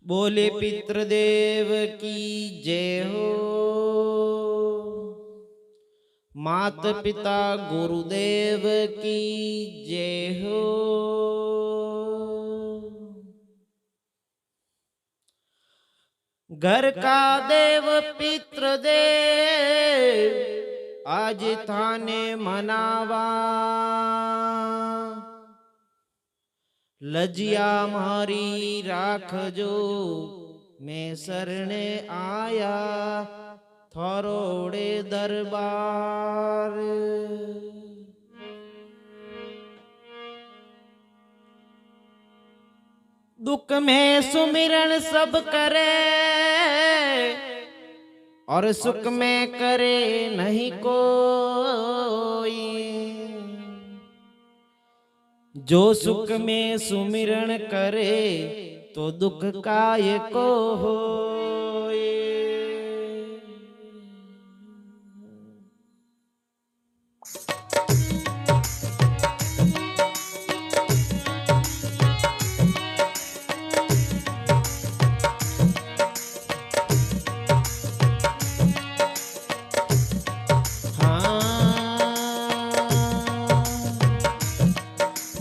बोले पितृदेव की जय हो। मात पिता गुरुदेव की जय हो। घर का देव पितृदेव आज थाने मनावा। लजिया मारी राखजो मैं शरणे आया थोरोड़े दरबार। दुख में सुमिरन सब करे और सुख में करे नहीं कोई। जो सुख में सुमिरन करे तो दुख काय को होए।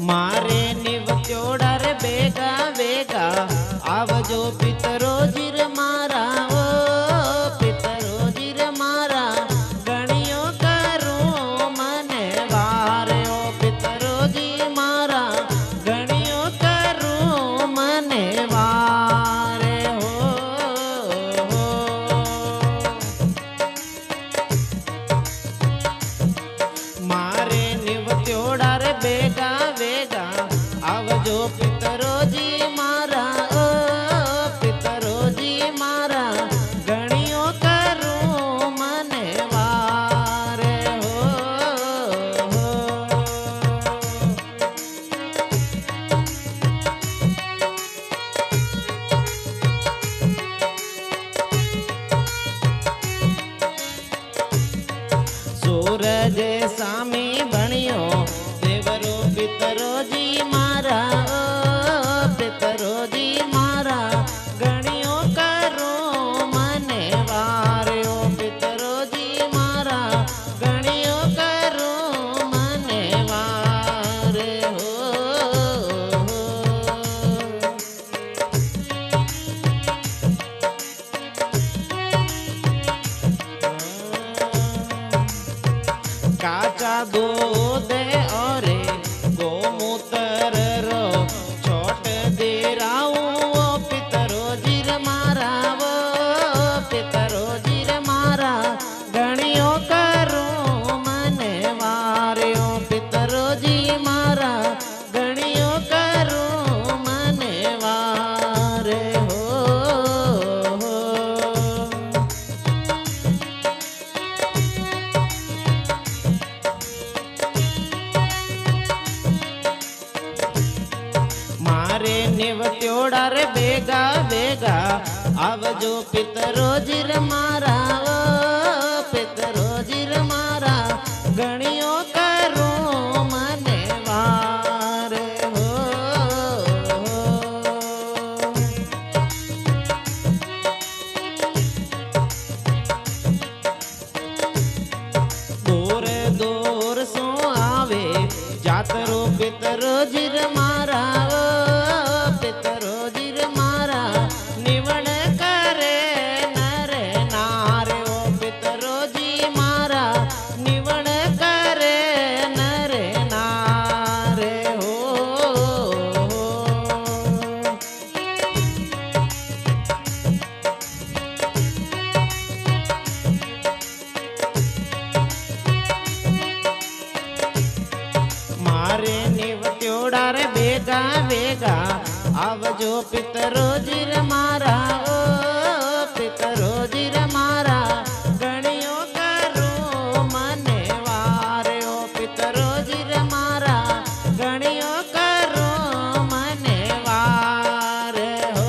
मारे निवत्योड़ा रे बेगा बेगा आवजो पितरो जीर मारा। ओ पितरो जीर मारा गणियो करूं मने वार। ओ पितरो जी मारा गणियो करूं मने वार। हो मारे निवत्योड़ा रे बेगा बेगा आवजो पितरो जी मारा। ओ पितरो जी मारा गणियो करूं मने वार। हो सूरज सामी बणियो देवरो पितरो जी मारा। ओ पितरो जी मारा गणियो करूं मने वार। ओ पितरो जी मारा गणियो करूं मने वार। हो काचा दूध और गोमूत्र रो छोट दे राऊं। पितरो जीर मारा वो पितरो जीर मारा गणियो करूं मने वार। ओ पितरो जी मारा गणियो करूं मने वार। हो मारे निवत्योड़ा रे बेगा बेगा आवजो पितरो जीर मारा। ओ पितरो जीर मारा गणियो करूं मने वार। हो दूर दूर सो आवे जातरो पितरो जीर मारा। ओ पितरो जीर मारा निवण करे नर नार। ओ पितरो जी मारा निवण करे नर नार। हो मारे निवत्योड़ा रे बेगा बेगा आवजो पितरो जीर मारा। ओ पितरो जीर मारा गणियो करूं मने वार। ओ पितरो जीर मारा गणियो करूं मने वार। हो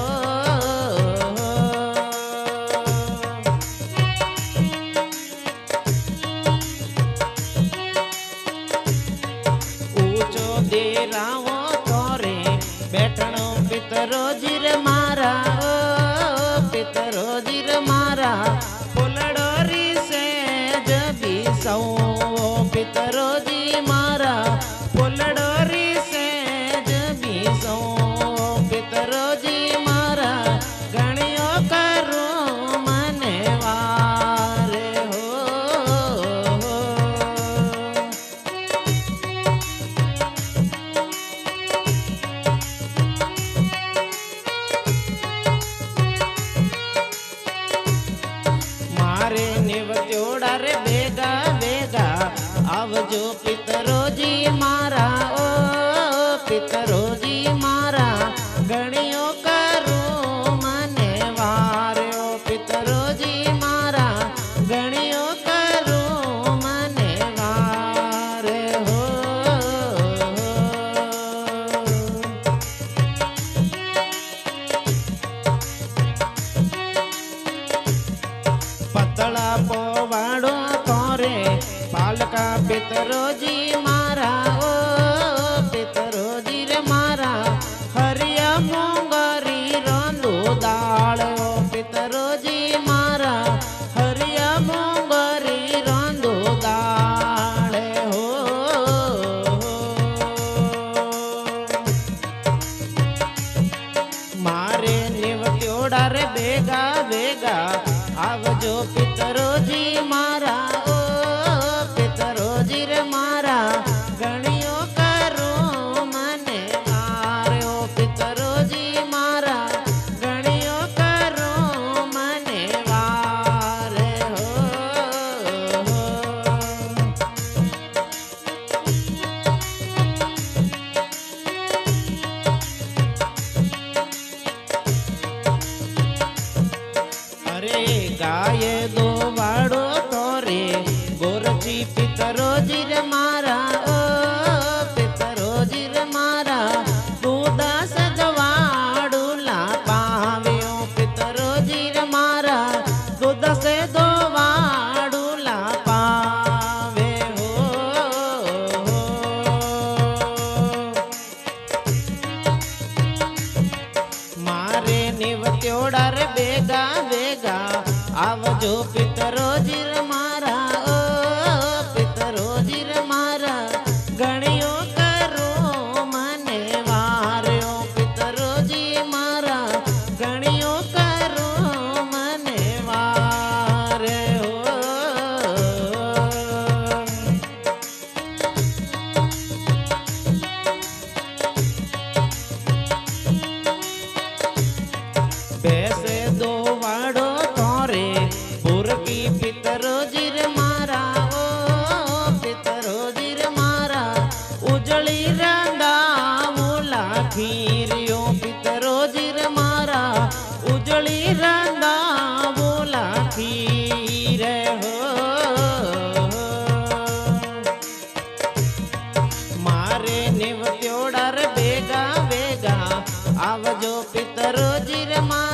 ऊंचो दे रावो तोरे बैठणो पितरो जीर मारा। ओ પિતરોજી રે મારા ફૂલડો રી સેજ બીસૌ પિતરોજી મારા ફૂલડો રી સેજ બીસૌ પિતરોજી મારા ગણ્યો કરું મને વારે હો મારે નિવત્યોડા રે ભેગા ભેગા આવજો પિતરોજી મારા ઓ પિતરોજી મારા ગણ્યો કરું મને વારે ઓ પિતરોજી મારા ગણ્યો કરું મને વારે હો પતળા પોવાડો તોરે પાલકા પિતરોજી મારા ઓ પિતરોજી રે મારા હરિયા મોંગરી રોંદુ દાળ ઓ પિતરોજી મારા હરિયા મોંગરી રોંદુ દાળ હો મારે નિવત્યોડા રે ભેગા ભેગા આવજો પિતરોજી મારા ઓ પિતરોજી રે મારા ગણ્યો કરું મને વારે ઓ પિતરોજી મારા ગણ્યો કરું મને વારે હો અરે ગાય દો વાડો તોરે ગોરચી પિતરોજી રે મારા ઓ પિતરોજી રે મારા દૂધા સજવાડું લા પાવ્યો પિતરોજી રે મારા દૂધ સે દો વાડું લા પાવે હો મારે નિવત્યોડા રે ભેગા ભેગા આવજો પિતરોજી રે મારા ઓ પિતરોજી રે મારા ગણ્યો કરું મને વારે ઓ પિતરોજી મારા ગણ્યો કરું મને વારે હો બેસે દો વાડો તોરે પુરકી પિતરોજી રે મારા ઓ પિતરોજી રે મારા ઉજળી રાંદાવું લાખીર્યો પિતરોજી રે મારા ઉજળી રાંદાવું લાખી રે હો મારે નિવત્યોડા રે ભેગા ભેગા આવજો પિતરોજી રે મારા